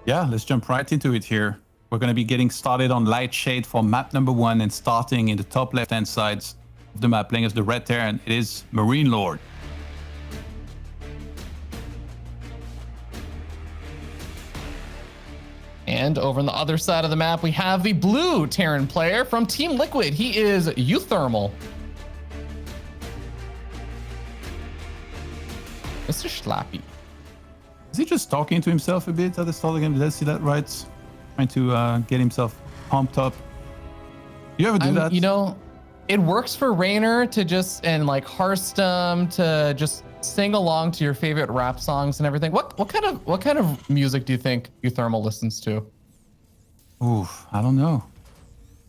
Yeah, let's jump right into it here. We're going to be getting started on Light Shade for map number 1 and starting in the top left-hand sides of the map, playing as the red Terran. It is MarineLorD. And over on the other side of the map, we have the blue Terran player from Team Liquid. He is uThermal. Mr. Schlappy. Is he just talking to himself a bit at the start of the game? Did I see that right? Trying to get himself pumped up. You ever do that? You know, it works for Raynor to just, and like Hearthstone to just sing along to your favorite rap songs and everything. What kind of music do you think uThermal listens to? Oof, I don't know.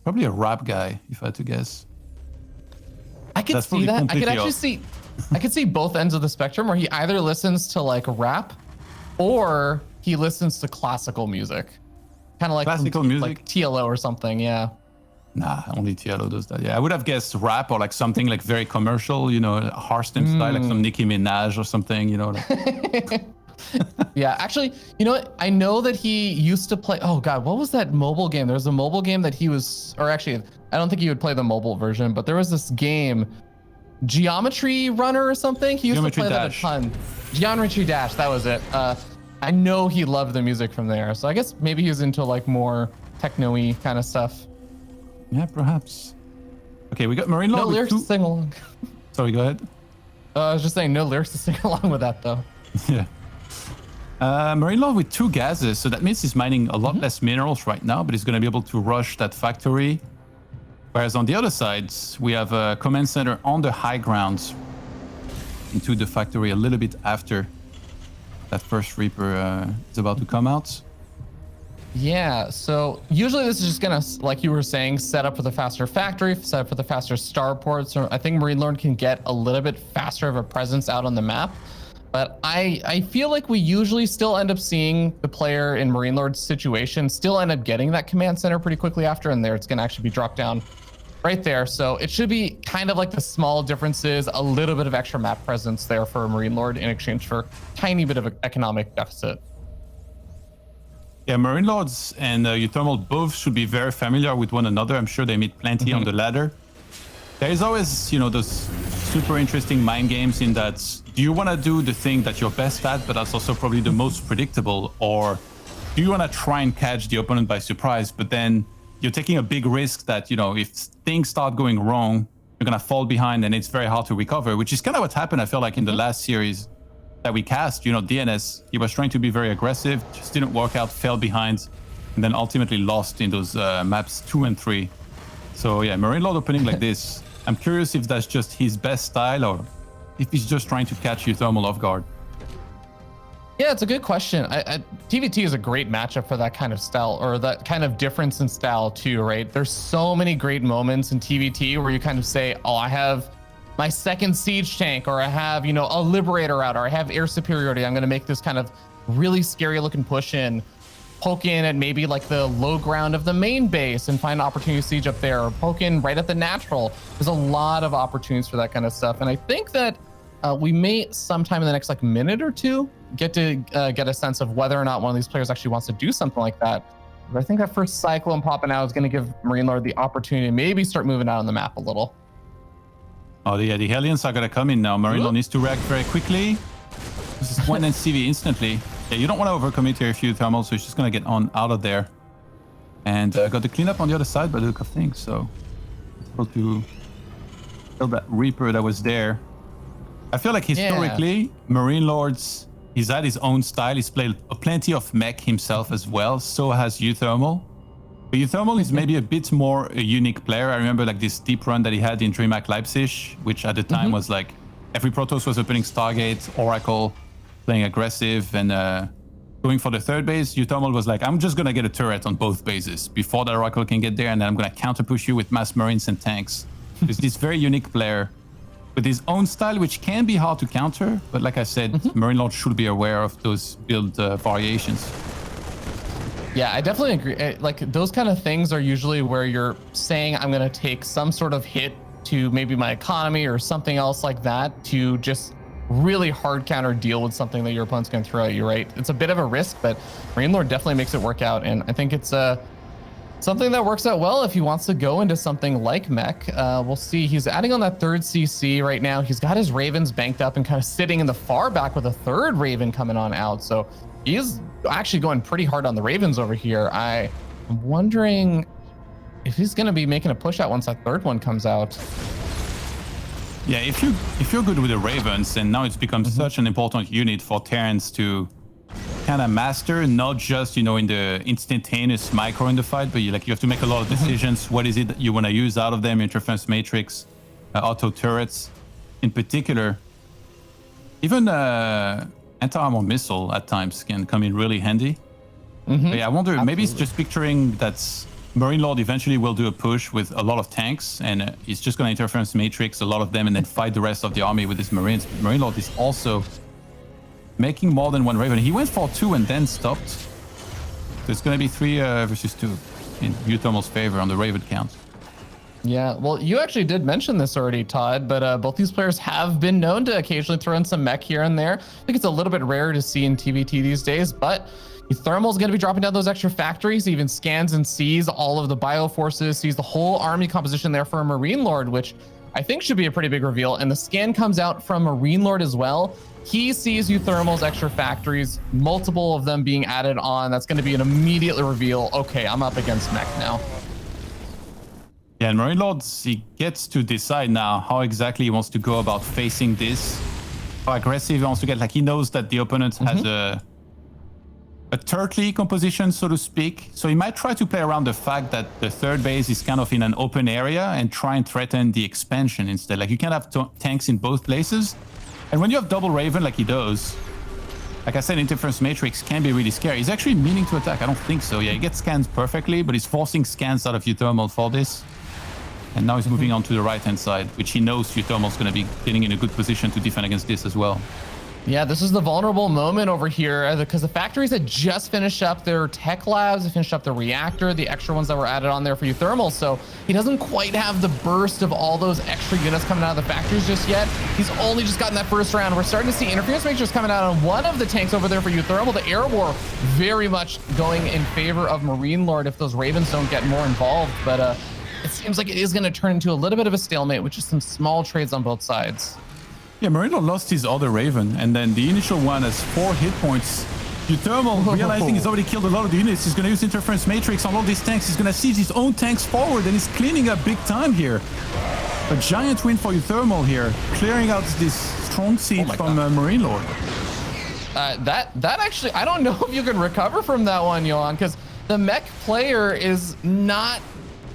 Probably a rap guy, if I had to guess. I could see that. I could actually see. I could see both ends of the spectrum, where he either listens to like rap, or he listens to classical music, kind of like classical music, like TLO or something. Yeah. Nah, only TLO does that. Yeah, I would have guessed rap or like something like very commercial, you know, Hearthstone style, like some Nicki Minaj or something, you know. Like. Yeah, actually, you know what? I know that he used to play. Oh God, what was that mobile game? There was a mobile game that he was, or actually, I don't think he would play the mobile version, but there was this game, Geometry Runner or something. He used Geometry to play Dash. that a ton. Geometry Dash, that was it. I know he loved the music from there, so I guess maybe he was into like more techno-y kind of stuff. Yeah, perhaps. Okay, we got MarineLorD. No lyrics to sing along. Sorry, go ahead. I was just saying, no lyrics to sing along with that though. Yeah. MarineLorD with 2 gases, so that means he's mining a lot less minerals right now, but he's going to be able to rush that factory. Whereas on the other side, we have a command center on the high grounds into the factory a little bit after that first Reaper is about to come out. Yeah, so usually this is just gonna, like you were saying, set up for the faster factory, set up for the faster starport. So I think MarineLorD can get a little bit faster of a presence out on the map. But I feel like we usually still end up seeing the player in MarineLorD's situation still end up getting that command center pretty quickly after, and there it's gonna actually be dropped down right there. So it should be kind of like the small differences, a little bit of extra map presence there for MarineLorD in exchange for a tiny bit of an economic deficit. Yeah, MarineLorDs and uThermal both should be very familiar with one another. I'm sure they meet plenty on the ladder. There is always, you know, those super interesting mind games in that, do you want to do the thing that you're best at, but that's also probably the most predictable, or do you want to try and catch the opponent by surprise, but then you're taking a big risk that, you know, if things start going wrong, you're going to fall behind and it's very hard to recover, which is kind of what happened, I feel like, in the last series that we cast. You know, DNS, he was trying to be very aggressive, just didn't work out, fell behind, and then ultimately lost in those maps 2 and 3. So yeah, MarineLorD opening like this, I'm curious if that's just his best style or if he's just trying to catch uThermal off guard. Yeah, it's a good question. TVT is a great matchup for that kind of style, or that kind of difference in style too, right? There's so many great moments in TVT where you kind of say, oh, I have my second siege tank, or I have, you know, a liberator out, or I have air superiority. I'm going to make this kind of really scary looking push in, poke in at maybe like the low ground of the main base and find an opportunity to siege up there, or poke in right at the natural. There's a lot of opportunities for that kind of stuff. And I think that we may sometime in the next like minute or two get to get a sense of whether or not one of these players actually wants to do something like that. But I think that first cyclone popping out is going to give MarineLorD the opportunity to maybe start moving out on the map a little. Oh, yeah, the Hellions are going to come in now. MarineLorD needs to react very quickly. This is one NCV instantly. Yeah, you don't want to overcommit here if you're thermal, so he's just going to get on out of there. And got the cleanup on the other side by the look of things, so it's able to kill that Reaper that was there. I feel like historically, MarineLorD's, he's had his own style. He's played plenty of mech himself as well. So has uThermal. But uThermal is maybe a bit more a unique player. I remember like this deep run that he had in DreamHack Leipzig, which at the time was like every Protoss was opening Stargate, Oracle, playing aggressive and going for the third base. uThermal was like, I'm just going to get a turret on both bases before the Oracle can get there, and then I'm going to counter push you with mass Marines and tanks. He's this very unique player with his own style, which can be hard to counter. But like I said, MarineLorD should be aware of those build variations. Yeah, I definitely agree. Like those kind of things are usually where you're saying, I'm going to take some sort of hit to maybe my economy or something else like that to just really hard counter deal with something that your opponent's going to throw at you, right? It's a bit of a risk, but MarineLorD definitely makes it work out. And I think it's something that works out well if he wants to go into something like mech. We'll see. He's adding on that third CC right now. He's got his Ravens banked up and kind of sitting in the far back with a third Raven coming on out. So he's actually going pretty hard on the Ravens over here. I'm wondering if he's going to be making a push out once that third one comes out. Yeah, if you're good with the Ravens, and now it's become such an important unit for Terrans to kind of master, not just, you know, in the instantaneous micro in the fight, but you have to make a lot of decisions. What is it that you want to use out of them? Interference matrix, auto turrets in particular. Even anti-armor missile at times can come in really handy. But yeah, I wonder, maybe it's just picturing that MarineLorD eventually will do a push with a lot of tanks, and he's just going to interference matrix a lot of them and then fight the rest of the army with his Marines. MarineLorD is also making more than one Raven. He went for 2 and then stopped. So it's going to be 3 versus 2 in uThermal's favor on the Raven count. Yeah, well, you actually did mention this already, Todd, but both these players have been known to occasionally throw in some mech here and there. I think it's a little bit rare to see in TVT these days, but uThermal's going to be dropping down those extra factories, even scans and sees all of the bioforces, sees the whole army composition there for a MarineLorD, which I think should be a pretty big reveal. And the scan comes out from MarineLorD as well. He sees uThermal's extra factories, multiple of them being added on. That's going to be an immediate reveal. Okay, I'm up against mech now. Yeah, and MarineLorD, he gets to decide now how exactly he wants to go about facing this, how aggressive he wants to get. Like, he knows that the opponent has a turtly composition, so to speak. So he might try to play around the fact that the third base is kind of in an open area and try and threaten the expansion instead. Like, you can't have tanks in both places. And when you have double Raven like he does, like I said, interference matrix can be really scary. He's actually meaning to attack. I don't think so. Yeah, he gets scans perfectly, but he's forcing scans out of uThermal for this. And now he's moving on to the right-hand side, which he knows uThermal's going to be getting in a good position to defend against this as well. Yeah, this is the vulnerable moment over here because the factories had just finished up their tech labs, they finished up the reactor, the extra ones that were added on there for uThermal. So he doesn't quite have the burst of all those extra units coming out of the factories just yet. He's only just gotten that first round. We're starting to see interference matrix coming out on one of the tanks over there for uThermal. The air war very much going in favor of MarineLorD if those Ravens don't get more involved. But it seems like it is going to turn into a little bit of a stalemate with just some small trades on both sides. Yeah, MarineLorD lost his other Raven, and then the initial one has 4 hit points. uThermal, realizing he's already killed a lot of the units, he's going to use interference matrix on all these tanks. He's going to siege his own tanks forward, and he's cleaning up big time here. A giant win for uThermal here, clearing out this strong siege from MarineLorD. That actually, I don't know if you can recover from that one, Johan, because the mech player is not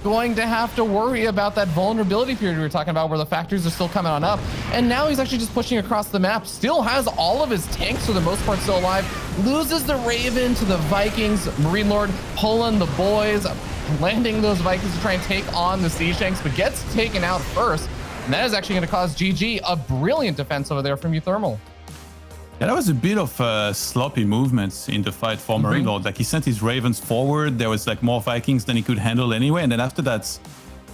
going to have to worry about that vulnerability period we were talking about where the factories are still coming on up. And now he's actually just pushing across the map, still has all of his tanks for the most part still alive, loses the Raven to the Vikings. MarineLorD pulling the boys, landing those Vikings to try and take on the siege tanks, but gets taken out first. And that is actually going to cause GG. A brilliant defense over there from uThermal. Yeah, that was a bit of sloppy movements in the fight for MarineLorD. Like, he sent his Ravens forward. There was like more Vikings than he could handle anyway. And then after that,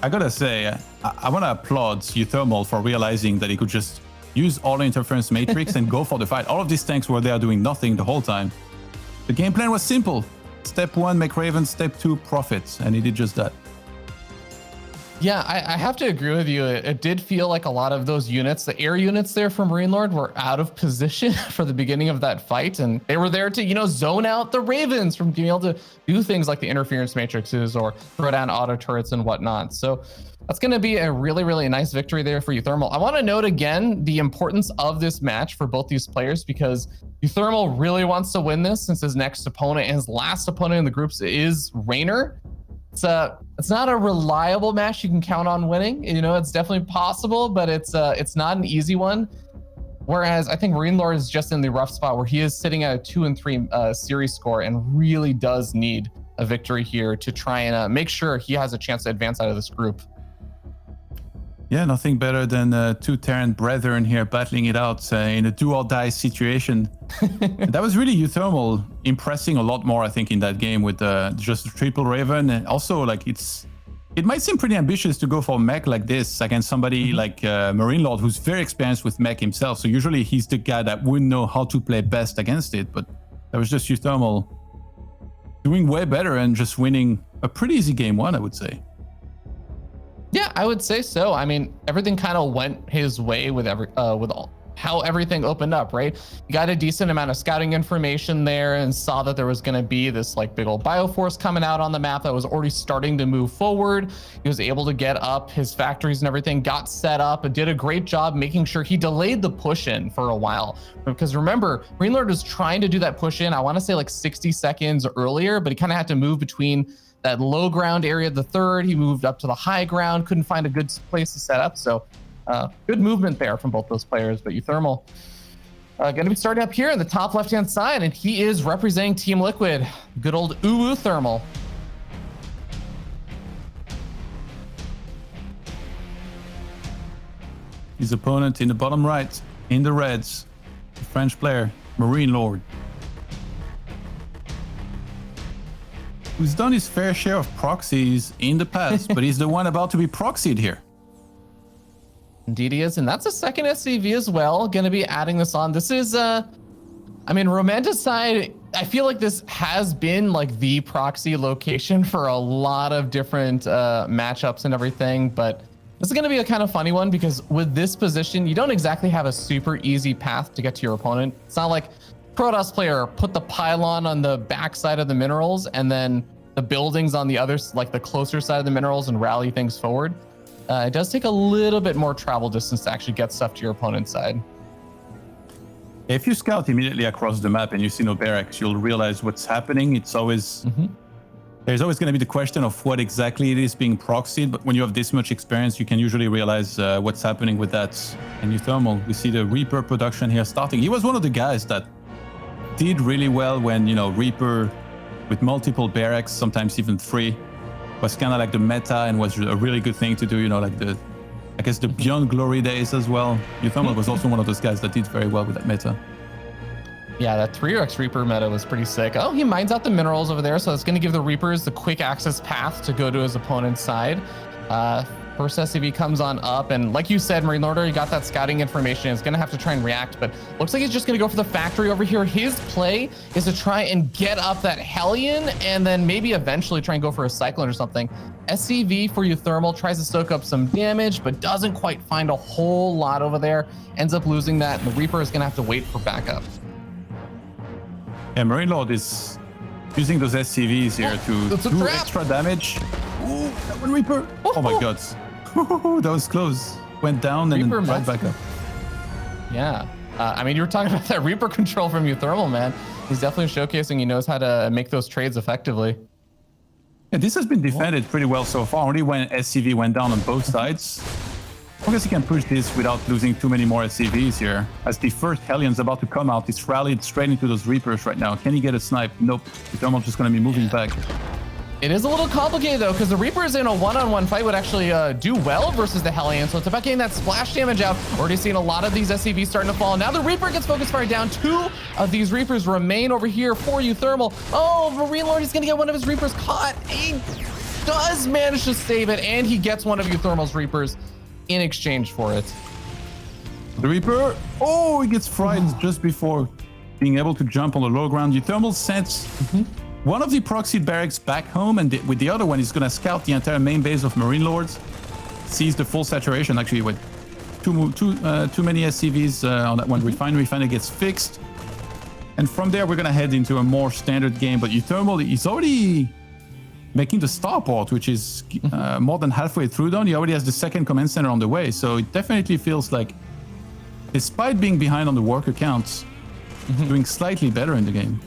I gotta say, I want to applaud uThermal for realizing that he could just use all the interference matrix and go for the fight. All of these tanks were there doing nothing the whole time. The game plan was simple. Step 1, make Ravens. Step 2, profit. And he did just that. Yeah, I have to agree with you. It did feel like a lot of those units, the air units there from MarineLorD, were out of position for the beginning of that fight. And they were there to, you know, zone out the Ravens from being able to do things like the interference matrices or throw down auto turrets and whatnot. So that's going to be a really, really nice victory there for uThermal. I want to note again the importance of this match for both these players because uThermal really wants to win this since his next opponent and his last opponent in the groups is Raynor. It's not a reliable match you can count on winning. You know, it's definitely possible, but it's not an easy one. Whereas I think MarineLorD is just in the rough spot where he is sitting at a 2-3 series score and really does need a victory here to try and make sure he has a chance to advance out of this group. Yeah, nothing better than 2 Terran brethren here battling it out in a do-or-die situation. That was really uThermal impressing a lot more, I think, in that game with just a triple Raven. And also, like, it's it might seem pretty ambitious to go for mech like this against somebody like MarineLorD, who's very experienced with mech himself. So usually he's the guy that would know how to play best against it. But that was just uThermal doing way better and just winning a pretty easy game one, I would say. Yeah, I would say so. I mean, everything kind of went his way with how everything opened up, right? You got a decent amount of scouting information there and saw that there was going to be this like big old bioforce coming out on the map that was already starting to move forward. He was able to get up his factories and everything, got set up, and did a great job making sure he delayed the push in for a while. Because remember, MarineLorD was trying to do that push in, I want to say like 60 seconds earlier, but he kind of had to move between that low ground area of the third. He moved up to the high ground, couldn't find a good place to set up. So good movement there from both those players. But uThermal going to be starting up here in the top left-hand side, and he is representing Team Liquid. Good old uThermal. His opponent in the bottom right, in the reds, the French player, MarineLorD, who's done his fair share of proxies in the past, but he's the one about to be proxied here. Indeed he is, and that's a second SCV as well. Going to be adding this on. This is, I mean, Romanticide, I feel like this has been like the proxy location for a lot of different matchups and everything, but this is going to be a kind of funny one because with this position, you don't exactly have a super easy path to get to your opponent. It's not like Protoss player put the pylon on the back side of the minerals and then the buildings on the other, like the closer side of the minerals, and rally things forward. It does take a little bit more travel distance to actually get stuff to your opponent's side. If you scout immediately across the map and you see no barracks, you'll realize what's happening. It's always, there's always going to be the question of what exactly it is being proxied. But when you have this much experience, you can usually realize what's happening with that. And uThermal, we see the Reaper production here starting. He was one of the guys that did really well when, you know, Reaper with multiple barracks, sometimes even 3, was kind of like the meta and was a really good thing to do, you know, like the, I guess the Beyond Glory days as well. uThermal was also one of those guys that did very well with that meta. Yeah, that 3x Reaper meta was pretty sick. Oh, he mines out the minerals over there, so it's going to give the Reapers the quick access path to go to his opponent's side. First SCV comes on up, and like you said, MarineLorD, you got that scouting information. It's going to have to try and react, but looks like he's just going to go for the factory over here. His play is to try and get up that Hellion, and then maybe eventually try and go for a Cyclone or something. SCV for uThermal tries to soak up some damage, but doesn't quite find a whole lot over there. Ends up losing that, and the Reaper is going to have to wait for backup. Yeah, MarineLorD is using those SCVs here to do extra damage. Ooh, that one Reaper. Oh my god. That was close. Went down and then right back up. Yeah. I mean, you were talking about that Reaper control from uThermal, man. He's definitely showcasing he knows how to make those trades effectively. Yeah, this has been defended pretty well so far. Only when SCV went down on both sides. I guess he can push this without losing too many more SCVs here. As the first Hellion's about to come out, it's rallied straight into those Reapers right now. Can he get a snipe? Nope. uThermal's just going to be moving back. It is a little complicated though, because the Reapers in a one-on-one fight would actually do well versus the Hellion. So it's about getting that splash damage out. Already seeing a lot of these SCVs starting to fall. Now the Reaper gets focus fire down. 2 of these Reapers remain over here for uThermal. Oh, MarineLorD is going to get one of his Reapers caught. He does manage to save it, and he gets one of uThermal's Reapers in exchange for it. The Reaper, oh, he gets fried just before being able to jump on the low ground. uThermal sends one of the proxied barracks back home, and with the other one, he's going to scout the entire main base of MarineLorD. Sees the full saturation, actually, with too many SCVs on that one refinery. Finally gets fixed. And from there, we're going to head into a more standard game. But uThermal is already making the starport, which is more than halfway through done. He already has the second command center on the way. So it definitely feels like, despite being behind on the worker counts, doing slightly better in the game.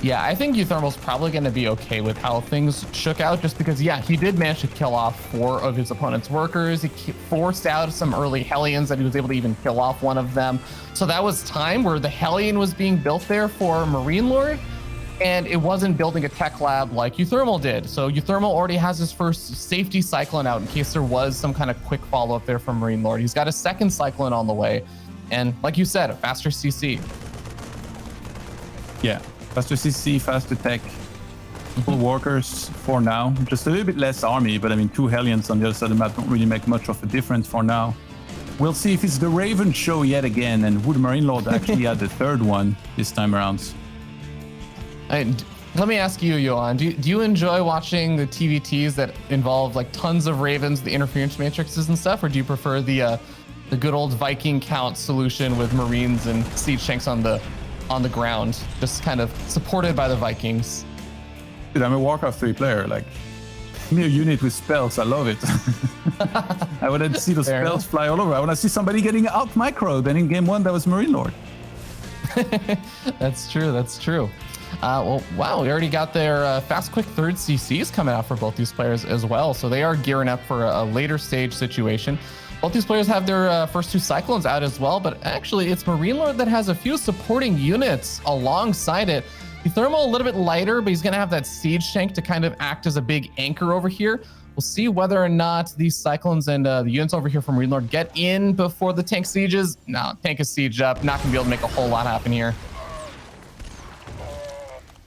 Yeah, I think uThermal's probably going to be okay with how things shook out, just because, yeah, he did manage to kill off 4 of his opponent's workers. He forced out some early Hellions, and he was able to even kill off one of them. So that was time where the Hellion was being built there for MarineLorD, and it wasn't building a tech lab like uThermal did. So uThermal already has his first safety Cyclone out in case there was some kind of quick follow-up there from MarineLorD. He's got a second Cyclone on the way, and like you said, a faster CC. Yeah. Faster CC, faster tech. Full workers for now. Just a little bit less army, but I mean, 2 Hellions on the other side of the map don't really make much of a difference for now. We'll see if it's the Raven show yet again, and would MarineLorD actually add the third one this time around? Let me ask you, Johan, do you enjoy watching the TVTs that involve like tons of Ravens, the interference matrices and stuff, or do you prefer the good old Viking count solution with Marines and siege tanks on the ground, just kind of supported by the Vikings? Dude, I'm a Warcraft 3 player. Like, give me a unit with spells. I love it. I want to see the spells fly all over. I want to see somebody getting out microed. And in game 1, that was MarineLorD. That's true. That's true. Well, wow, we already got their fast, quick third CCs coming out for both these players as well. So they are gearing up for a later stage situation. Both these players have their first 2 Cyclones out as well, but actually it's MarineLorD that has a few supporting units alongside it. uThermal a little bit lighter, but he's going to have that siege tank to kind of act as a big anchor over here. We'll see whether or not these Cyclones and the units over here from MarineLorD get in before the tank sieges. No, tank is sieged up. Not going to be able to make a whole lot happen here.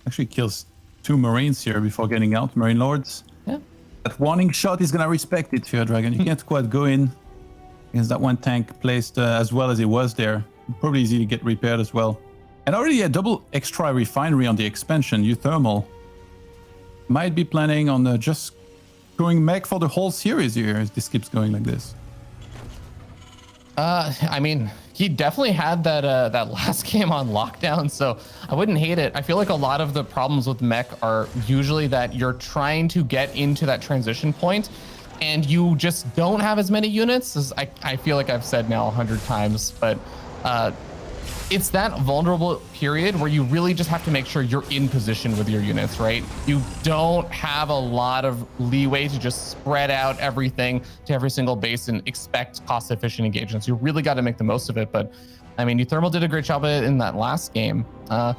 Actually kills 2 Marines here before getting out. MarineLorDs. Yeah. That warning shot is going to respect it, Fear Dragon. You can't quite go in against that one tank placed as well as it was there. Probably easy to get repaired as well. And already a double extra refinery on the expansion. uThermal might be planning on just going mech for the whole series here as this keeps going like this. I mean, he definitely had that last game on lockdown, so I wouldn't hate it. I feel like a lot of the problems with mech are usually that you're trying to get into that transition point and you just don't have as many units, as I feel like I've said now 100 times, but it's that vulnerable period where you really just have to make sure you're in position with your units, right? You don't have a lot of leeway to just spread out everything to every single base and expect cost-efficient engagements. You really got to make the most of it. But I mean, uThermal did a great job of it in that last game. We'll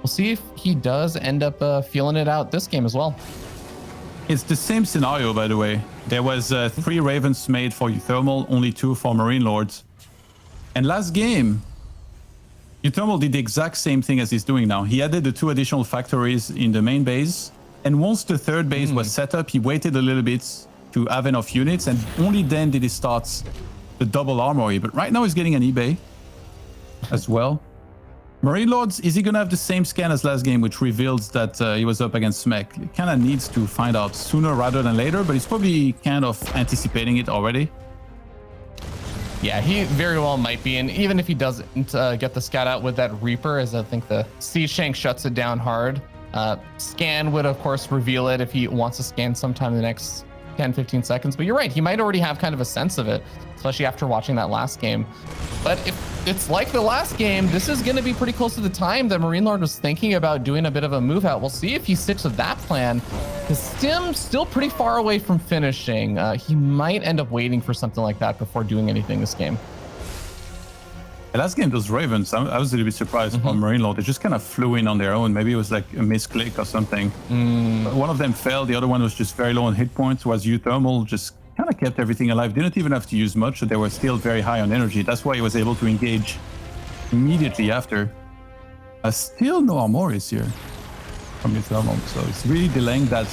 see if he does end up feeling it out this game as well. It's the same scenario, by the way. There was 3 Ravens made for uThermal, only 2 for MarineLorD. And last game, uThermal did the exact same thing as he's doing now. He added the 2 additional factories in the main base. And once the third base was set up, he waited a little bit to have enough units. And only then did he start the double armory. But right now he's getting an eBay as well. MarineLorD, is he going to have the same scan as last game, which reveals that he was up against Smec? He kind of needs to find out sooner rather than later, but he's probably kind of anticipating it already. Yeah, he very well might be. And even if he doesn't get the scout out with that Reaper, as I think the siege tank shuts it down hard, scan would, of course, reveal it if he wants to scan sometime in the next 10-15 seconds. But you're right, he might already have kind of a sense of it, especially after watching that last game. But if it's like the last game, this is going to be pretty close to the time that MarineLorD was thinking about doing a bit of a move out. We'll see if he sticks with that plan, because Stim's still pretty far away from finishing. He might end up waiting for something like that before doing anything this game. The last game, those Ravens, I was a little bit surprised on MarineLorD. They just kind of flew in on their own. Maybe it was like a misclick or something. One of them fell. The other one was just very low on hit points, whereas uThermal just kind of kept everything alive. Didn't even have to use much, so they were still very high on energy. That's why he was able to engage immediately after. Still no Armoris here from uThermal, so it's really delaying that.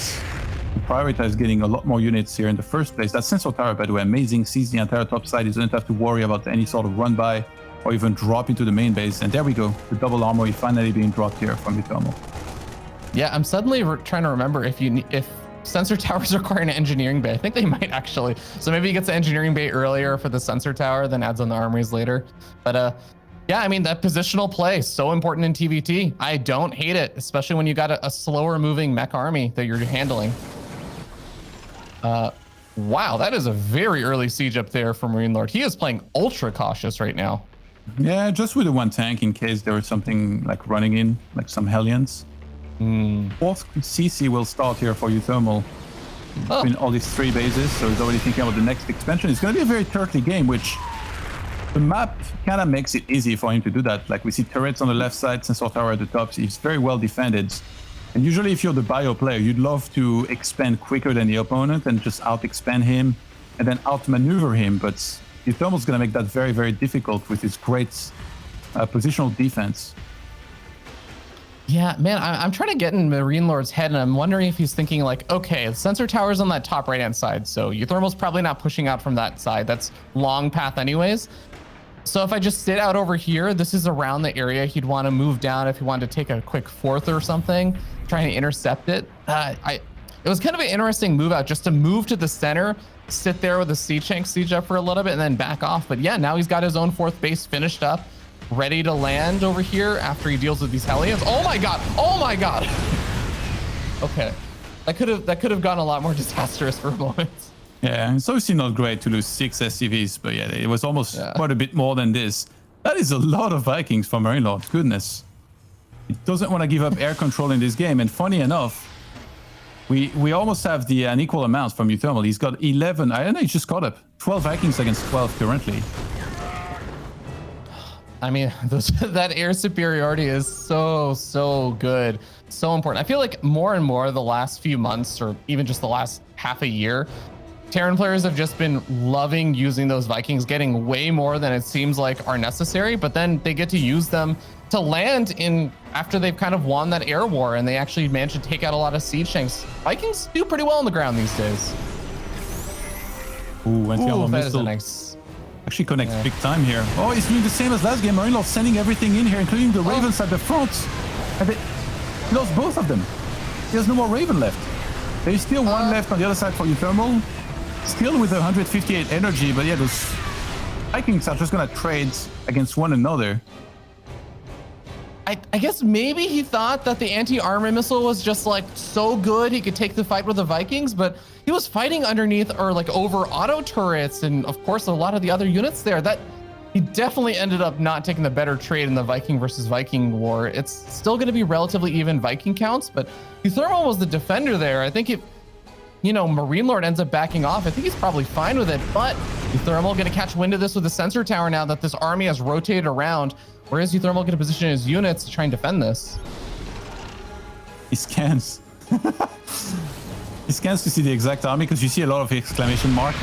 Prioritize getting a lot more units here in the first place. That Sensor Tower, by the way, amazing. Sees the entire top side. He doesn't have to worry about any sort of run by or even drop into the main base. And there we go. The double armory finally being dropped here from uThermal. Yeah, I'm suddenly trying to remember if sensor towers require an engineering bay. I think they might actually. So maybe he gets the engineering bay earlier for the sensor tower, then adds on the armories later. But yeah, I mean, that positional play, so important in TVT. I don't hate it, especially when you got a slower moving mech army that you're handling. Wow, that is a very early siege up there for MarineLorD. He is playing ultra cautious right now. Yeah, just with the one tank in case there was something like running in, like some Hellions. Fourth CC will start here for uThermal between all these 3 bases, so he's already thinking about the next expansion. It's going to be a very turtly game, which the map kind of makes it easy for him to do that. Like we see turrets on the left side, Sensor Tower at the top. So he's very well defended. And usually if you're the bio player, you'd love to expand quicker than the opponent and just out-expand him and then out-maneuver him. But uThermal's going to make that very, very difficult with his great positional defense. Yeah, man, I'm trying to get in MarineLorD's head, and I'm wondering if he's thinking like, okay, the sensor tower's on that top right-hand side, so uThermal's probably not pushing out from that side. That's long path anyways. So if I just sit out over here, this is around the area he'd want to move down if he wanted to take a quick fourth or something, trying to intercept it. It was kind of an interesting move out, just to move to the center, sit there with a siege up for a little bit, and then back off. But yeah, now he's got his own fourth base finished up, ready to land over here after he deals with these Hellions. Oh my god! Oh my god! Okay, that could have gone a lot more disastrous for a moment. Yeah, it's obviously not great to lose 6 SCVs, but yeah, it was almost quite a bit more than this. That is a lot of Vikings for MarineLorD. Goodness, it doesn't want to give up air control in this game. And funny enough, we almost have an equal amount from uThermal. He's got 11. I don't know. He just caught up 12 Vikings against 12 currently. I mean, that air superiority is so good, so important. I feel like more and more the last few months, or even just the last half a year, Terran players have just been loving using those Vikings, getting way more than it seems like are necessary, but then they get to use them to land in after they've kind of won that air war, and they actually manage to take out a lot of siege tanks. Vikings do pretty well on the ground these days. Ooh, that is a nice... Actually connects big time here. Oh, he's doing the same as last game. MarineLorD sending everything in here, including the Ravens at the front. And he lost both of them. He has no more Raven left. There is still one left on the other side for uThermal. Still with 158 energy, but yeah, those Vikings are just gonna trade against one another. I guess maybe he thought that the anti-armor missile was just like so good he could take the fight with the Vikings, but he was fighting underneath or like over auto turrets and of course a lot of the other units there. That he definitely ended up not taking the better trade in the Viking versus Viking war. It's still going to be relatively even Viking counts, but uThermal was the defender there. I think if, you know, MarineLorD ends up backing off, I think he's probably fine with it, but uThermal going to catch wind of this with the sensor tower now that this army has rotated around. Where is uThermal going to position his units to try and defend this? He scans. He scans to see the exact army because you see a lot of exclamation mark.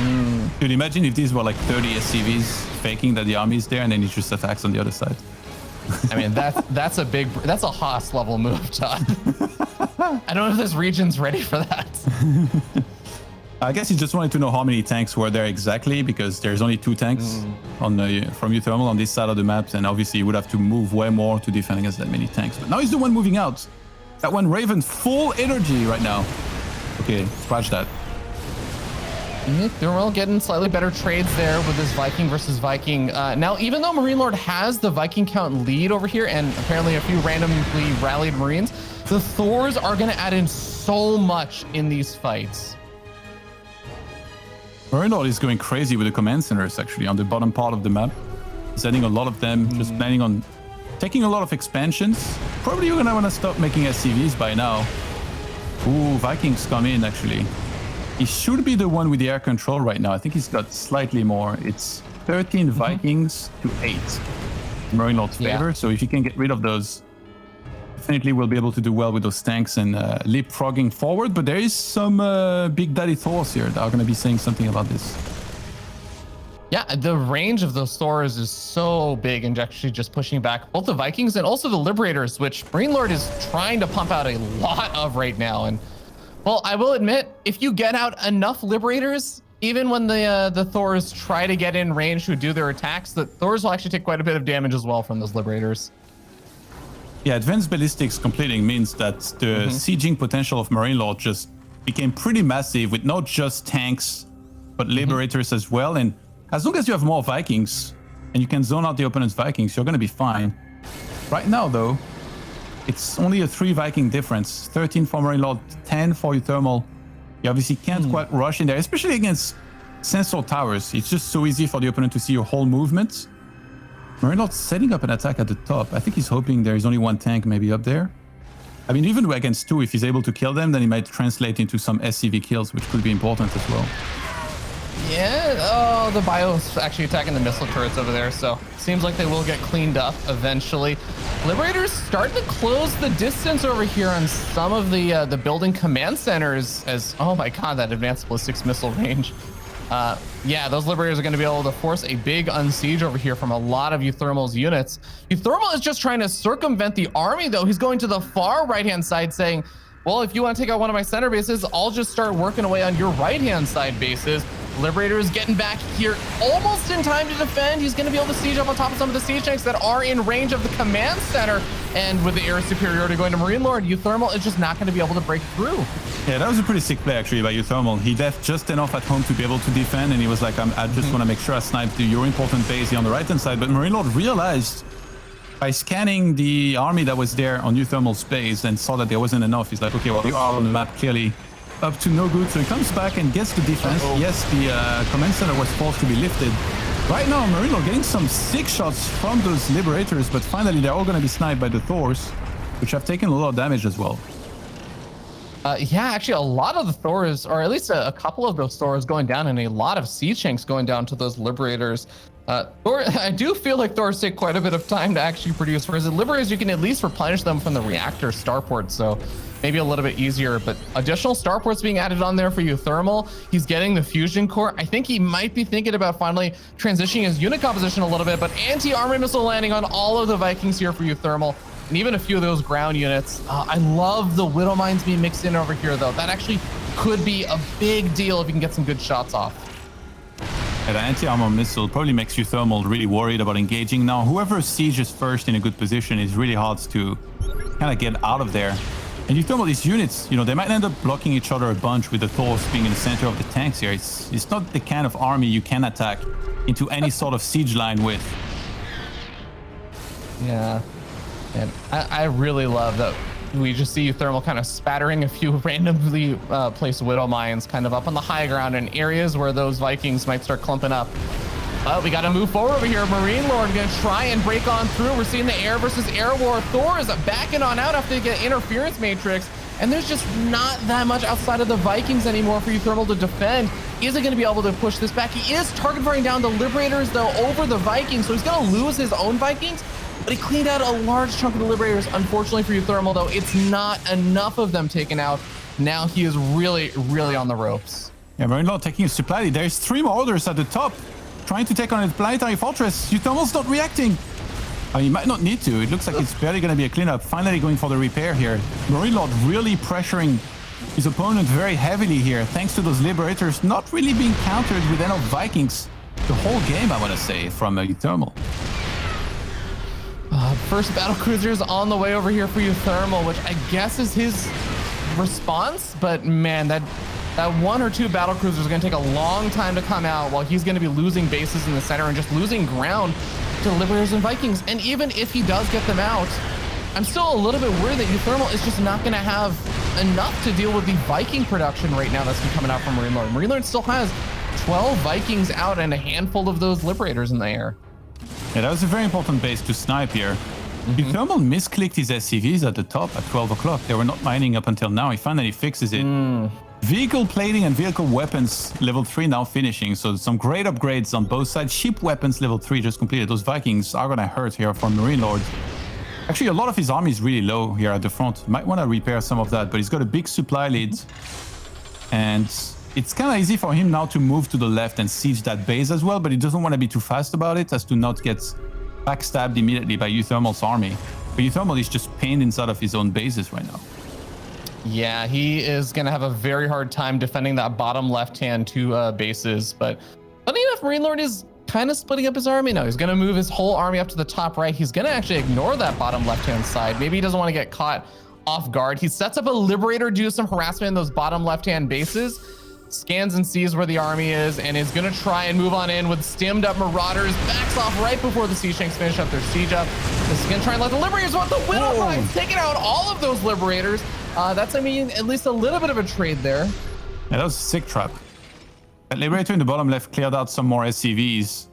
Dude, imagine if these were like 30 SCVs faking that the army is there and then he just attacks on the other side. I mean, that's a Haas level move, Todd. I don't know if this region's ready for that. I guess he just wanted to know how many tanks were there exactly, because there's only 2 tanks from uThermal on this side of the map, and obviously he would have to move way more to defend against that many tanks. But now he's the one moving out. That one Raven full energy right now. Okay, scratch that. uThermal getting slightly better trades there with this Viking versus Viking. Now, even though MarineLorD has the Viking count lead over here and apparently a few randomly rallied Marines, the Thors are going to add in so much in these fights. MarineLorD is going crazy with the command centers actually on the bottom part of the map. He's adding a lot of them, just planning on taking a lot of expansions. Probably you're going to want to stop making SCVs by now. Ooh, Vikings come in actually. He should be the one with the air control right now. I think he's got slightly more. It's 13 Vikings to 8 in MarineLorD's favor. So if you can get rid of those, definitely will be able to do well with those tanks and leapfrogging forward. But there is some big daddy Thors here that are going to be saying something about this. Yeah, the range of those Thors is so big and actually just pushing back both the Vikings and also the Liberators, which MarineLorD is trying to pump out a lot of right now. And well, I will admit, if you get out enough Liberators, even when the Thors try to get in range to do their attacks, the Thors will actually take quite a bit of damage as well from those Liberators. Yeah, advanced ballistics completing means that the sieging potential of MarineLorD just became pretty massive with not just tanks, but Liberators as well. And as long as you have more Vikings and you can zone out the opponent's Vikings, you're going to be fine. Right now, though, it's only a 3 Viking difference. 13 for MarineLorD, 10 for uThermal. You obviously can't quite rush in there, especially against sensor towers. It's just so easy for the opponent to see your whole movement. MarineLorD setting up an attack at the top. I think he's hoping there is only 1 tank maybe up there. I mean, even against 2, if he's able to kill them, then he might translate into some SCV kills, which could be important as well. Yeah, oh, the Bio's actually attacking the missile turrets over there, so seems like they will get cleaned up eventually. Liberators starting to close the distance over here on some of the building command centers as, oh my god, that advanced ballistics missile range. Yeah, those Liberators are going to be able to force a big unsiege over here from a lot of uThermal's units. uThermal is just trying to circumvent the army, though. He's going to the far right-hand side saying, well, if you want to take out one of my center bases, I'll just start working away on your right-hand side bases. Liberator is getting back here almost in time to defend. He's going to be able to siege up on top of some of the siege tanks that are in range of the command center. And with the air superiority going to MarineLorD, uThermal is just not going to be able to break through. Yeah, that was a pretty sick play actually by uThermal. He left just enough at home to be able to defend, and he was like, I just want to make sure I snipe your important base here on the right-hand side. But MarineLorD realized by scanning the army that was there on uThermal's base and saw that there wasn't enough, he's like, okay, well, you are on the map clearly up to no good. So he comes back and gets the defense. Yes, the command center was forced to be lifted. Right now, MarineLorD getting some sick shots from those Liberators, but finally they're all going to be sniped by the Thors, which have taken a lot of damage as well. Yeah, actually a lot of the Thors, or at least a couple of those Thors going down, and a lot of siege tanks going down to those Liberators. I do feel like Thors take quite a bit of time to actually produce, whereas the Liberators, you can at least replenish them from the reactor starport, so maybe a little bit easier. But additional starports being added on there for uThermal. He's getting the fusion core. I think he might be thinking about finally transitioning his unit composition a little bit, but anti-armor missile landing on all of the Vikings here for uThermal, and even a few of those ground units. I love the Widow Mines being mixed in over here, though. That actually could be a big deal if you can get some good shots off. Yeah, the anti-armor missile probably makes uThermal really worried about engaging. Now, whoever sieges first in a good position is really hard to kind of get out of there. And uThermal, these units, you know, they might end up blocking each other a bunch with the Thors being in the center of the tanks here. It's not the kind of army you can attack into any sort of siege line with. Yeah, and I really love that we just see uThermal kind of spattering a few randomly placed Widow Mines kind of up on the high ground in areas where those Vikings might start clumping up. We got to move forward over here. MarineLorD going to try and break on through. We're seeing the air versus air war. Thor is backing on out after they get interference matrix, and there's just not that much outside of the Vikings anymore for uThermal to defend. Is it going to be able to push this back? He is target firing down the Liberators, though, over the Vikings, so he's going to lose his own Vikings, but he cleaned out a large chunk of the Liberators. Unfortunately for uThermal, though, it's not enough of them taken out. Now he is really, really on the ropes. Yeah, MarineLorD taking a supply lead. There's 3 more orders at the top, trying to take on his planetary fortress. uThermal's not reacting. He might not need to. It looks like it's barely going to be a cleanup. Finally going for the repair here. MarineLorD really pressuring his opponent very heavily here, thanks to those Liberators not really being countered with enough Vikings the whole game, I want to say, from uThermal. First battlecruisers on the way over here for uThermal, which I guess is his response, but man, that 1 or 2 battlecruisers are going to take a long time to come out, while he's going to be losing bases in the center and just losing ground to Liberators and Vikings. And even if he does get them out, I'm still a little bit worried that uThermal is just not going to have enough to deal with the Viking production right now that's been coming out from MarineLorD. MarineLorD still has 12 Vikings out and a handful of those Liberators in the air. Yeah, that was a very important base to snipe here. uThermal misclicked his SCVs at the top at 12 o'clock. They were not mining up until now. He finally fixes it. Vehicle plating and vehicle weapons level 3 now finishing. So some great upgrades on both sides. Ship weapons level 3 just completed. Those Vikings are going to hurt here from MarineLorD. Actually, a lot of his army is really low here at the front. Might want to repair some of that, but he's got a big supply lead. And it's kind of easy for him now to move to the left and siege that base as well, but he doesn't want to be too fast about it as to not get backstabbed immediately by uThermal's army. But uThermal is just pinned inside of his own bases right now. Yeah, he is going to have a very hard time defending that bottom left-hand 2 bases. But funny enough, MarineLorD is kind of splitting up his army now. He's going to move his whole army up to the top right. He's going to actually ignore that bottom left-hand side. Maybe he doesn't want to get caught off guard. He sets up a Liberator, do some harassment in those bottom left-hand bases, scans and sees where the army is, and is going to try and move on in with stemmed up Marauders. Backs off right before the siege tanks finish up their siege up. This is going to try and let the Liberators want the Widow Mines, taking out all of those Liberators. That's, I mean, at least a little bit of a trade there. Yeah, that was a sick trap. That Liberator in the bottom left cleared out some more SCVs.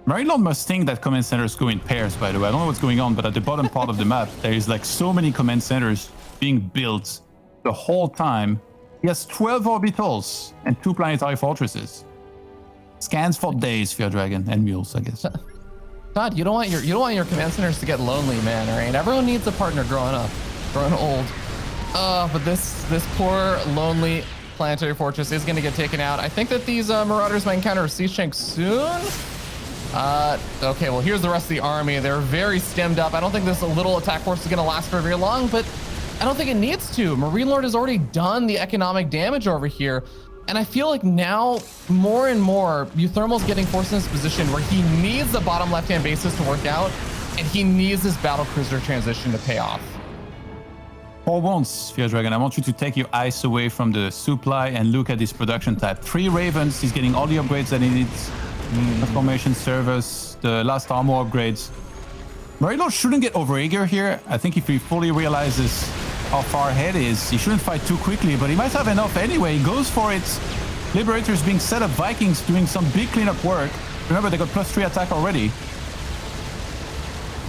MarineLorD must think that command centers go in pairs, by the way. I don't know what's going on, but at the bottom part of the map, there is like so many command centers being built the whole time. He has 12 orbitals and 2 planetary fortresses. Scans for days, Fear Dragon, and mules, I guess. Todd, you don't want your command centers to get lonely, man. All right, everyone needs a partner growing up, growing old. But this poor lonely planetary fortress is going to get taken out. I think that these Marauders might encounter a siege tank soon. Okay, well, here's the rest of the army. They're very stemmed up. I don't think this little attack force is going to last for very long, but I don't think it needs to. MarineLorD has already done the economic damage over here. And I feel like now, more and more, uThermal's getting forced in this position where he needs the bottom left-hand bases to work out, and he needs this battlecruiser transition to pay off. For once, Fear Dragon, I want you to take your eyes away from the supply and look at this production type. 3 Ravens, he's getting all the upgrades that he needs. Transformation service, the last armor upgrades. MarineLorD shouldn't get overeager here. I think if he fully realizes how far ahead he is, he shouldn't fight too quickly, but he might have enough anyway. He goes for it. Liberators being set up, Vikings doing some big cleanup work. Remember, they got +3 attack already.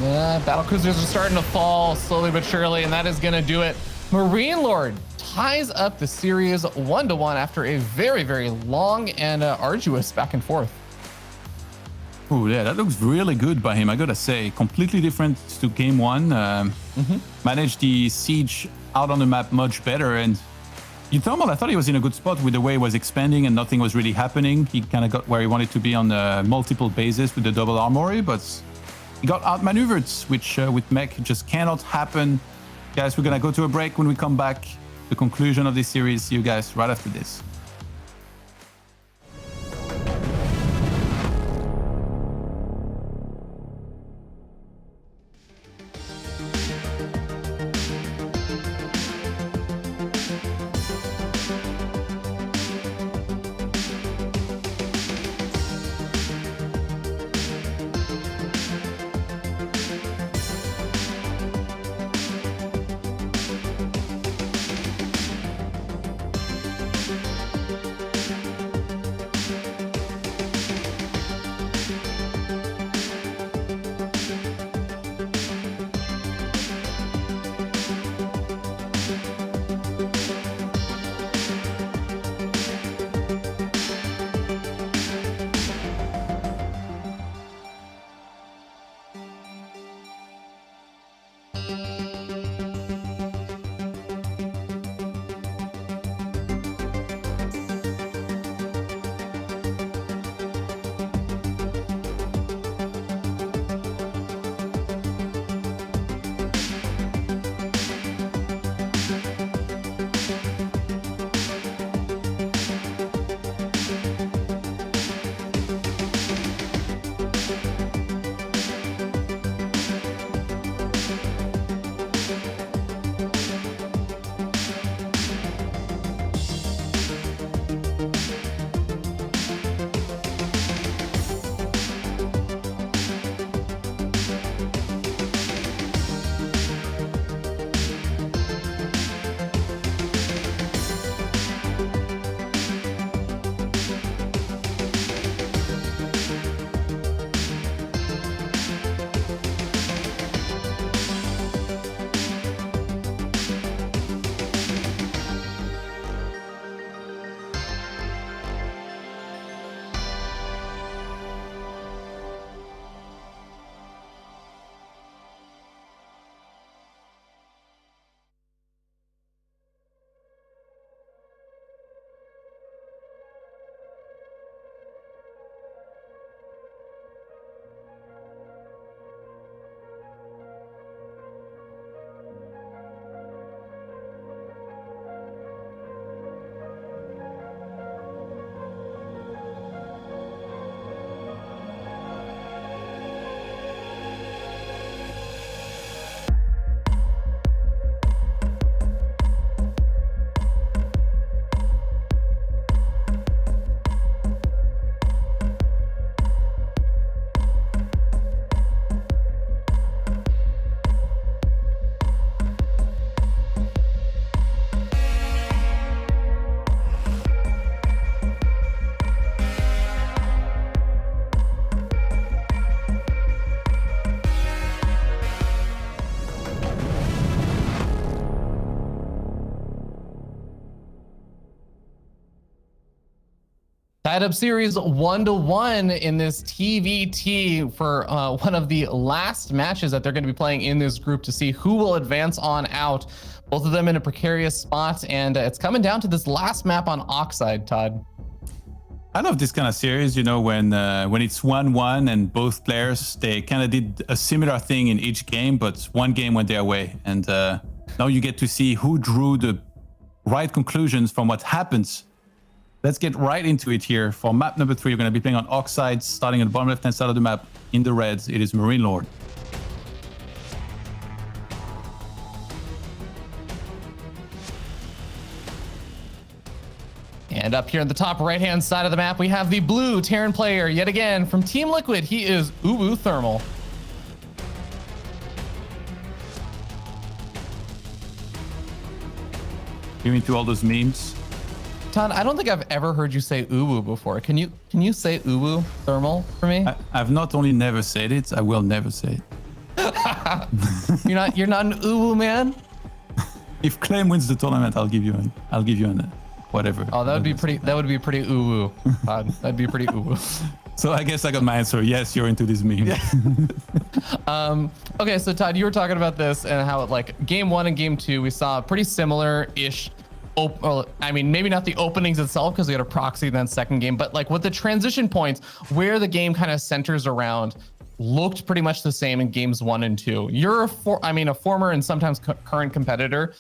Battlecruisers are starting to fall slowly but surely, and that is going to do it. MarineLorD ties up the series 1-1 after a very, very long and arduous back and forth. Oh yeah, that looks really good by him, I gotta say. Completely different to game 1. Managed the siege out on the map much better, and uThermal, I thought he was in a good spot with the way he was expanding and nothing was really happening. He kind of got where he wanted to be on multiple bases with the double armory, but he got outmaneuvered, which with mech just cannot happen. Guys, we're gonna go to a break. When we come back, the conclusion of this series. See you guys right after this. Tied up series 1-1 in this TVT for one of the last matches that they're going to be playing in this group to see who will advance on out. Both of them in a precarious spot, and it's coming down to this last map on Oxide, Todd. I love this kind of series, you know, when it's 1-1 and both players, they kind of did a similar thing in each game, but one game went their way. And now you get to see who drew the right conclusions from what happens. Let's get right into it here. For map number 3, we're going to be playing on Oxide, starting at the bottom left-hand side of the map. In the reds, it is MarineLorD. And up here on the top right-hand side of the map, we have the blue Terran player yet again from Team Liquid. He is uThermal. You into all those memes? Todd, I don't think I've ever heard you say uwu before. Can you say uThermal for me? I've not only never said it, I will never say it. You're not an uwu man? If Claim wins the tournament, I'll give you an whatever. Oh, that would be pretty uwu. Todd. That'd be pretty uwu. So I guess I got my answer. Yes, you're into this meme. Yeah. Okay, so Todd, you were talking about this and how like game 1 and game 2, we saw pretty similar-ish. I mean, maybe not the openings itself because we had a proxy then second game, but like with the transition points where the game kind of centers around looked pretty much the same in games 1 and 2. You're a former and sometimes current competitor.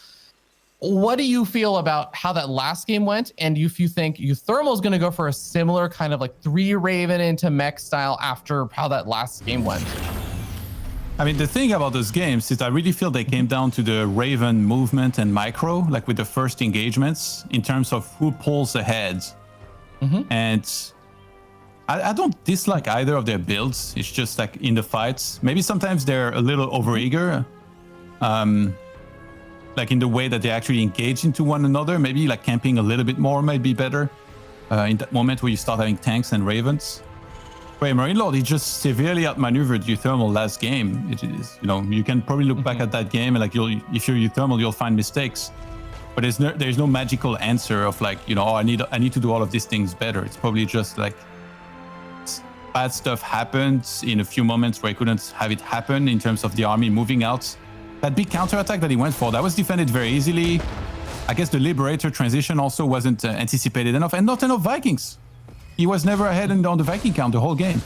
What do you feel about how that last game went? And if you think uThermal is going to go for a similar kind of like 3 Raven into mech style after how that last game went? I mean, the thing about those games is I really feel they came down to the Raven movement and micro, like with the first engagements in terms of who pulls ahead. Mm-hmm. And I don't dislike either of their builds. It's just like in the fights, maybe sometimes they're a little overeager. Like in the way that they actually engage into one another, maybe like camping a little bit more might be better in that moment where you start having tanks and ravens. Wait, MarineLorD, he just severely outmaneuvered uThermal last game. It is, you know, you can probably look back at that game and like if you're uThermal, you'll find mistakes. But there's no magical answer of like, you know, oh, I need to do all of these things better. It's probably just like bad stuff happened in a few moments where he couldn't have it happen in terms of the army moving out. That big counterattack that he went for, that was defended very easily. I guess the Liberator transition also wasn't anticipated enough, and not enough Vikings. He was never ahead on the Viking count the whole game.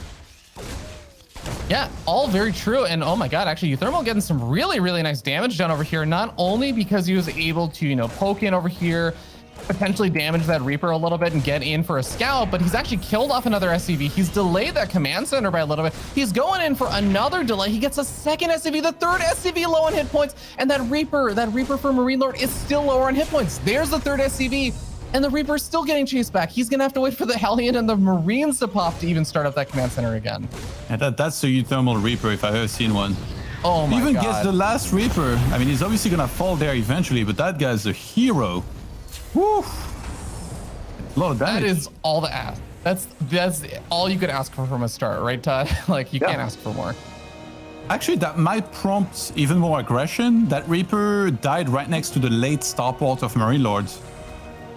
Yeah, all very true. And oh my God, actually uThermal getting some really, really nice damage done over here. Not only because he was able to, you know, poke in over here, potentially damage that Reaper a little bit and get in for a scout, but he's actually killed off another SCV. He's delayed that command center by a little bit. He's going in for another delay. He gets a second SCV, the third SCV low on hit points, and that Reaper for MarineLorD is still lower on hit points. There's the third SCV, and the Reaper's still getting chased back. He's gonna have to wait for the Hellion and the Marines to pop to even start up that command center again. And that's the uThermal Reaper if I've ever seen one. Oh my God. Even gets the last Reaper. I mean, he's obviously gonna fall there eventually, but that guy's a hero. Woo! A lot of damage. That is all the ask. That's all you could ask for from a start, right, Todd? Like you can't ask for more. Actually, that might prompt even more aggression. That Reaper died right next to the late starport of MarineLorD.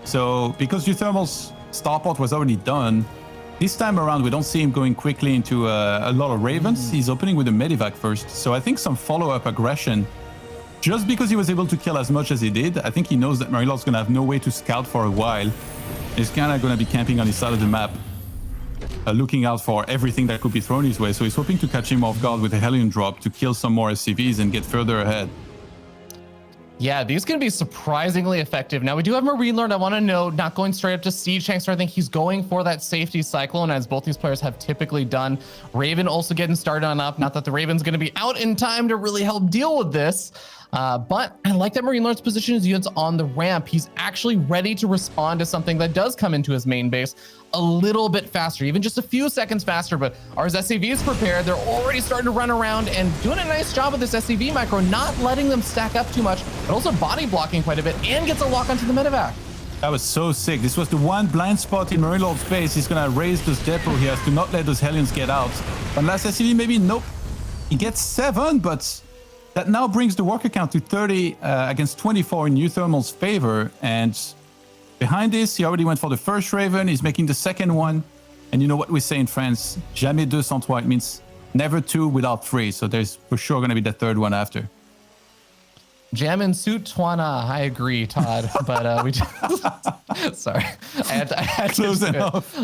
So because uThermal's starport was already done, this time around we don't see him going quickly into a lot of Ravens. He's opening with a Medivac first. So I think some follow-up aggression. Just because he was able to kill as much as he did, I think he knows that MarineLorD's going to have no way to scout for a while. He's kind of going to be camping on his side of the map, looking out for everything that could be thrown his way. So he's hoping to catch him off guard with a Hellion drop to kill some more SCVs and get further ahead. Yeah, these can be surprisingly effective. Now, we do have MarineLorD. I want to note, not going straight up to Siege Tanks or anything. He's going for that safety Cyclone, as both these players have typically done. Raven also getting started on up. Not that the Raven's going to be out in time to really help deal with this. But I like that MarineLorD's position his units on the ramp. He's actually ready to respond to something that does come into his main base a little bit faster, even just a few seconds faster. But our SCV is prepared. They're already starting to run around and doing a nice job with this SCV micro, not letting them stack up too much, but also body blocking quite a bit and gets a lock onto the medevac. That was so sick. This was the one blind spot in MarineLorD's base. He's going to raise this depot. He has to not let those Hellions get out. But last SCV, maybe, nope. He gets 7, but that now brings the worker count to 30 against 24 in uThermal's favor. And Behind this, he already went for the first Raven. He's making the second one. And you know what we say in France? Jamais deux sans trois. It means never two without three. So there's for sure going to be the third one after. Jammin' suit Twana. I agree, Todd. But we just sorry. I had Close enough.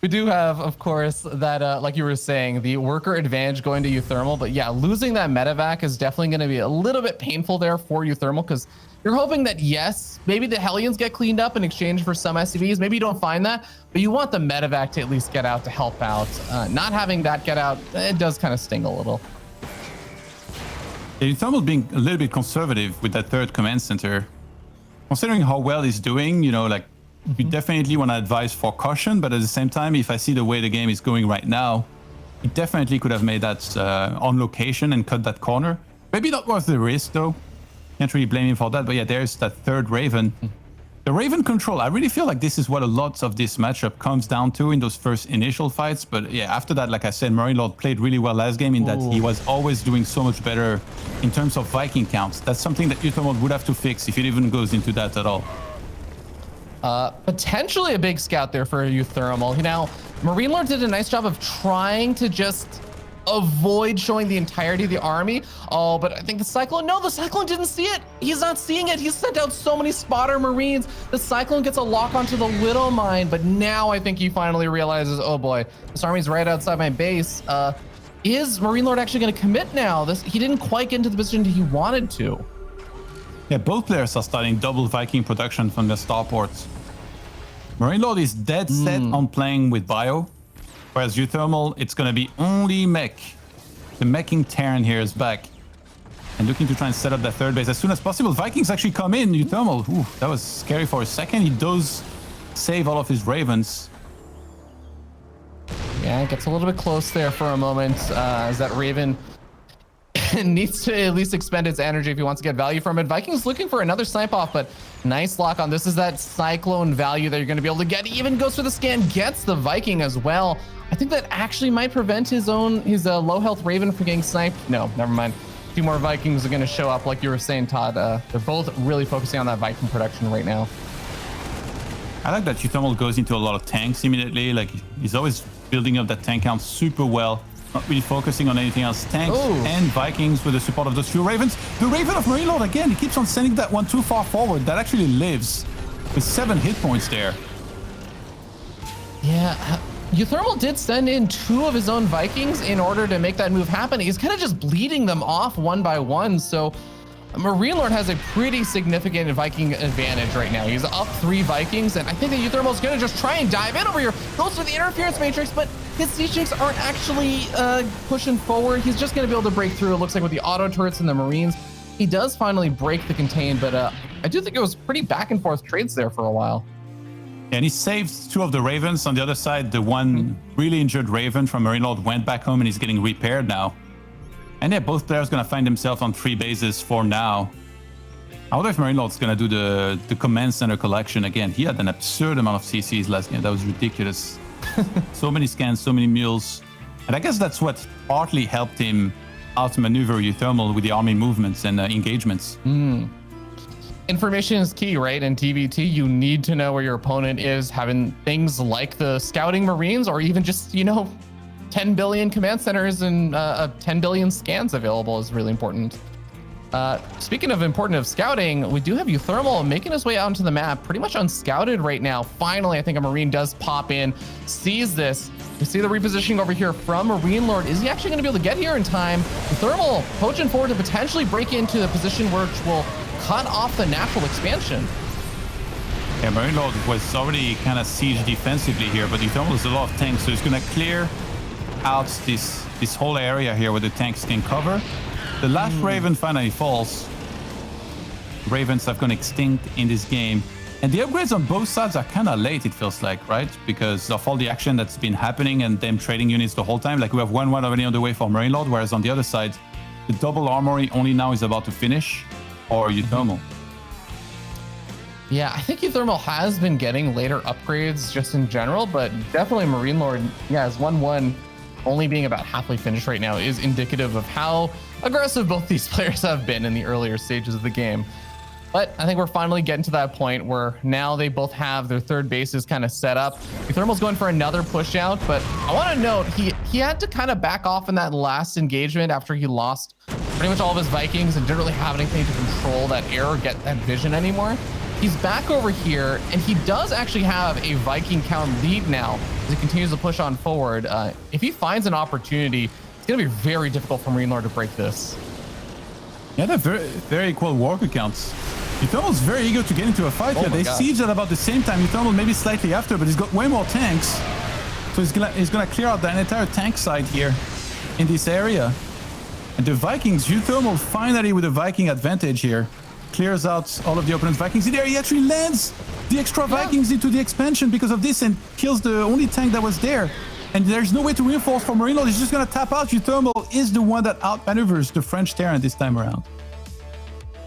We do have, of course, that like you were saying, the worker advantage going to uThermal. But yeah, losing that medevac is definitely going to be a little bit painful there for uThermal, because you're hoping that, yes, maybe the Hellions get cleaned up in exchange for some SCVs. Maybe you don't find that, but you want the medevac to at least get out to help out. Not having that get out, it does kind of sting a little. Yeah, uThermal being a little bit conservative with that third command center. Considering how well he's doing, you know, like, you definitely want to advise for caution, but at the same time, if I see the way the game is going right now, he definitely could have made that on location and cut that corner. Maybe not worth the risk, though. Can't really blame him for that, but yeah, there's that third Raven. The Raven control, I really feel like this is what a lot of this matchup comes down to in those first initial fights. But yeah, after that, like I said, MarineLorD played really well last game in that he was always doing so much better in terms of Viking counts. That's something that uThermal would have to fix if it even goes into that at all. Potentially a big scout there for uThermal. Now, MarineLorD did a nice job of trying to just avoid showing the entirety of the army. Oh, but I think the Cyclone, no, the Cyclone didn't see it. He's not seeing it. He's sent out so many spotter Marines. The Cyclone gets a lock onto the little mine, but now I think he finally realizes, oh boy, this army's right outside my base. Is MarineLorD actually going to commit now? He didn't quite get into the position he wanted to. Yeah, both players are starting double Viking production from their starports. MarineLorD is dead set on playing with bio, whereas uThermal, it's going to be only mech. The meching Terran here is back and looking to try and set up that third base as soon as possible. Vikings actually come in. uThermal, ooh, that was scary for a second. He does save all of his Ravens. Yeah, it gets a little bit close there for a moment as that Raven needs to at least expend its energy if he wants to get value from it. Vikings looking for another snipe off, but nice lock on. This is that Cyclone value that you're going to be able to get. He even goes for the scan, gets the Viking as well. I think that actually might prevent his low health Raven from getting sniped. No, never mind. Two more Vikings are going to show up, like you were saying, Todd. They're both really focusing on that Viking production right now. I like that uThermal goes into a lot of tanks immediately. Like, he's always building up that tank count super well. Not really focusing on anything else. Tanks and Vikings with the support of those two Ravens. The Raven of MarineLorD, again, he keeps on sending that one too far forward. That actually lives with 7 hit points there. Yeah, uThermal did send in 2 of his own Vikings in order to make that move happen. He's kind of just bleeding them off one by one. So MarineLorD has a pretty significant Viking advantage right now. He's up 3 Vikings, and I think that uThermal is going to just try and dive in over here. Goes for the interference matrix, but his siege aren't actually pushing forward. He's just going to be able to break through. It looks like with the auto turrets and the Marines, he does finally break the contain, but I do think it was pretty back and forth trades there for a while. And he saved 2 of the Ravens. On the other side, the one really injured Raven from MarineLorD went back home and he's getting repaired now. And yeah, both players going to find themselves on 3 bases for now. I wonder if MarineLorD's going to do the command center collection again. He had an absurd amount of CCs last game. That was ridiculous. So many scans, so many mules. And I guess that's what partly helped him outmaneuver uThermal with the army movements and engagements. Information is key, right? In TVT, you need to know where your opponent is. Having things like the scouting Marines, or even just, 10 billion command centers and 10 billion scans available is really important. Speaking of important of scouting, we do have uThermal making his way out into the map, pretty much unscouted right now. Finally, I think a Marine does pop in, sees this. We see the repositioning over here from MarineLorD. Is he actually going to be able to get here in time? uThermal poaching forward to potentially break into the position which will cut off the natural expansion. Yeah, MarineLorD was already kind of siege defensively here, but uThermal has a lot of tanks, so he's going to clear out this whole area here where the tanks can cover. The last Raven finally falls. Ravens have gone extinct in this game. And the upgrades on both sides are kind of late, it feels like, right? Because of all the action that's been happening and them trading units the whole time. Like, we have 1-1 already on the way for MarineLorD, whereas on the other side, the double armory only now is about to finish, or uThermal. Yeah, I think uThermal has been getting later upgrades just in general, but definitely MarineLorD, is 1-1 only being about halfway finished right now is indicative of how aggressive both these players have been in the earlier stages of the game. But I think we're finally getting to that point where now they both have their third bases kind of set up. uThermal's going for another push out, but I want to note he had to kind of back off in that last engagement after he lost pretty much all of his Vikings and didn't really have anything to control that air or get that vision anymore. He's back over here, and he does actually have a Viking count lead now as he continues to push on forward. If he finds an opportunity, it's going to be very difficult for MarineLorD to break this. Yeah, they're very equal worker counts. uThermal's very eager to get into a fight here. They siege at about the same time. uThermal maybe slightly after, but he's got way more tanks. So he's gonna clear out the entire tank side here in this area. And the Vikings, uThermal finally with a Viking advantage here. Clears out all of the opponent's Vikings in there. He actually lands the extra Vikings into the expansion because of this and kills the only tank that was there. And there's no way to reinforce for MarineLorD. He's just gonna tap out. uThermal is the one that outmaneuvers the French Terran this time around.